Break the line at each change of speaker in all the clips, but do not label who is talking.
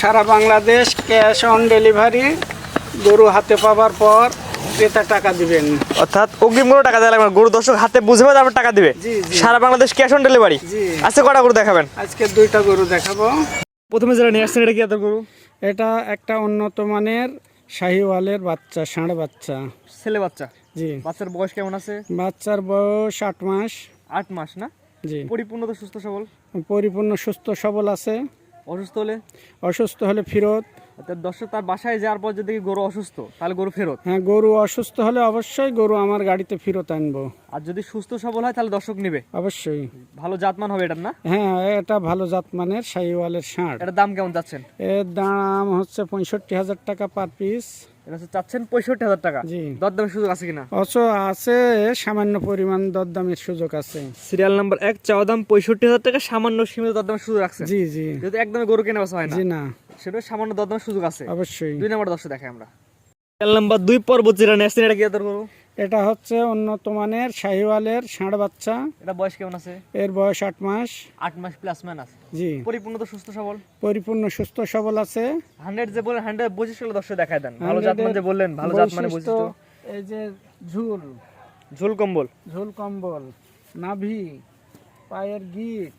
Sara Bangladesh cash on delivery. গরু হাতে পাওয়ার পর ক্রেতা টাকা দিবেন,
অর্থাৎ অগ্রিম কোনো টাকা দেওয়া লাগবে না, গরু দর্শক হাতে বুঝে পাবে তারপর টাকা দিবে।
জি জি
সারা বাংলাদেশ ক্যাশ অন ডেলিভারি।
জি।
আজকে কটা গরু দেখাবেন?
আজকে 2টা গরু দেখাবো।
প্রথমে যেটা নিয়ে আসছেন এটা কি এত গরু?
এটা একটা উন্নত মানের শাহিওয়ালের বাচ্চা, ষাঁড় বাচ্চা।
ছেলে বাচ্চা।
জি,
বাচ্চার বয়স কেমন আছে?
বাচ্চার বয়স 8 মাস।
8 মাস না?
জি,
পরিপূর্ণ তো সুস্থ সবল?
পরিপূর্ণ সুস্থ সবল আছে।
অসুস্থ হলে?
অসুস্থ হলে ফেরত।
অর্থাৎ দর্শক তার বাসায় যাওয়ার পর যদি গরু অসুস্থ তাহলে গরু ফেরত।
হ্যাঁ, গরু অসুস্থ হলে অবশ্যই গরু আমার গাড়িতে ফেরত আনবো।
আর যদি সুস্থ সবল হয় তাহলে দর্শক নিবে।
অবশ্যই।
ভালো জাতমান হবে এটার না?
হ্যাঁ, এটা ভালো জাতমানের শাহিওয়ালের ষাঁড়।
এটার দাম কেমন যাচ্ছেন?
এর দাম হচ্ছে 65,000 টাকা পার পিস।
এটা হচ্ছে চাচ্ছেন 65,000 টাকা।
জি।
দরদামের সুযোগ আছে কিনা?
আছে, সামান্য পরিমাণ দরদামের সুযোগ আছে।
সিরিয়াল নাম্বার 1, চাওয়া দাম 65,000 টাকা, সামান্য সীমিত দরদামের সুযোগ আছে।
জি জি
যেহেতু একদমই গরু কেনা বেচা হয় না,
জি না,
সেটা সামান্য দরদামের সুযোগ আছে।
অবশ্যই।
2 নম্বর দর্শক দেখাই আমরা। সিরিয়াল নাম্বার 2, পর্বত যেটা নিয়ে আসছেন এটা কি এত গরু?
এটা হচ্ছে উন্নত মানের শাহিওয়ালের ষাঁড় বাচ্চা।
এটা বয়স কেমন আছে?
এর বয়স 8 মাস।
8 মাস প্লাস মাইনাস।
জি,
পরিপূর্ণ তো সুস্থ সবল?
পরিপূর্ণ সুস্থ সবল আছে।
100 যে বলেন 100 বৈশিষ্ট্য দর্শক দেখায় দেন। ভালো
100
জাতমান যে বললেন, ভালো জাতমানের
বৈশিষ্ট্য,
বৈশিষ্ট্য।
এই যে ঝুল,
ঝুল কম্বল।
ঝুল কম্বল, নাভি, পায়ের গিট।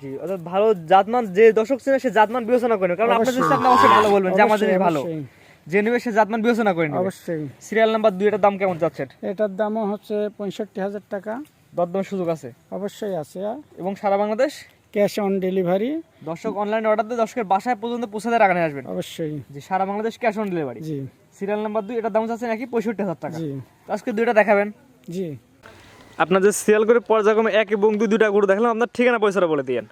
জি, অর্থাৎ ভালো জাতমান যে দর্শক ছিল সে জাতমান বিবেচনা করেন, কারণ আপনার
অবশ্যই।
যদি আপনি অবশ্যই ভালো বলবেন যে আমার জিনিস ভালো,
অবশ্যই,
যে নেবে সে জাতমান বিবেচনা করেন।
অবশ্যই।
সিরিয়াল নাম্বার 2, এটার দাম কেমন যাচ্ছে?
এটার দামও হচ্ছে 65,000 টাকা।
দরদামের সুযোগ আছে
অবশ্যই আছে।
এবং সারা বাংলাদেশ
ক্যাশ অন ডেলিভারি।
দর্শক অনলাইনে অর্ডার দিয়ে দর্শকের বাসায় পর্যন্ত পৌঁছে দিয়ে টাকা নিয়ে আসবেন।
অবশ্যই।
জি, সারা বাংলাদেশ ক্যাশ অন ডেলিভারি।
জি
সিরিয়াল নাম্বার 2, এটার দাম যাচ্ছে নাকি 65,000 টাকা।
জি
তো আজকে 2টা দেখাবেন।
জি।
আপনার যে সিরিয়াল করে পর্যায়ক্রমে 1 এবং 2 দুইটা গরু দেখলাম, আপনার ঠিকানা পয়সাটা বলে দিয়েন।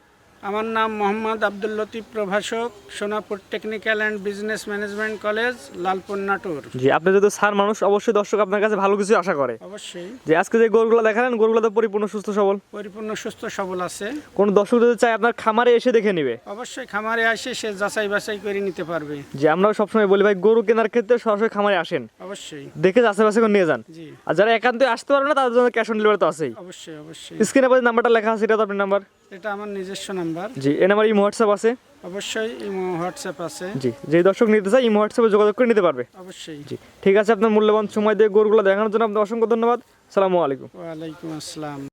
আমার নাম মোহাম্মদ আব্দুল লতিফ প্রভাষক, Sonapur technical and business management college, Lalpur, Natore.
জি, আপনি যদি স্যার মানুষ, অবশ্যই দর্শক আপনার কাছে ভালো কিছু আশা করে।
অবশ্যই।
যে আজকে যে গরুগুলো দেখালেন, গরুগুলো তো পরিপূর্ণ সুস্থ সবল।
পরিপূর্ণ সুস্থ সবল আছে।
কোন দর্শক যদি চায় আপনার খামারে এসে দেখে নিবে,
অবশ্যই খামারে আসে সে যাচাই বাছাই করে নিতে পারবে।
যে আমরাও সবসময় বলি ভাই গরু কেনার ক্ষেত্রে সরাসরি খামারে আসেন,
অবশ্যই।
দেখে যাচাই বাছাই করে নিয়ে যান।
জি,
আর যারা একান্তই আসতে পারবে না তাদের জন্য ক্যাশ অন ডেলিভারি তো আছেই।
অবশ্যই অবশ্যই।
স্ক্রিনে পাশে নাম্বারটা লেখা আছে, এটা তো আপনার নাম্বার?
এটা আমার নিজস্ব নাম্বার।
জি, এই নাম্বার ইমো হোয়াটসঅ্যাপ আছে?
অবশ্যই ইমো হোয়াটসঅ্যাপ আছে।
জি, যে দর্শক নিতে চায় ইমো হোয়াটসঅ্যাপে যোগাযোগ করে নিতে পারবে।
অবশ্যই।
জি, ঠিক আছে, আপনার মূল্যবান সময় দিয়ে গরুগুলো দেখানোর জন্য আপনাকে অসংখ্য ধন্যবাদ। আসসালামু আলাইকুম।
ওয়ালাইকুম আসসালাম।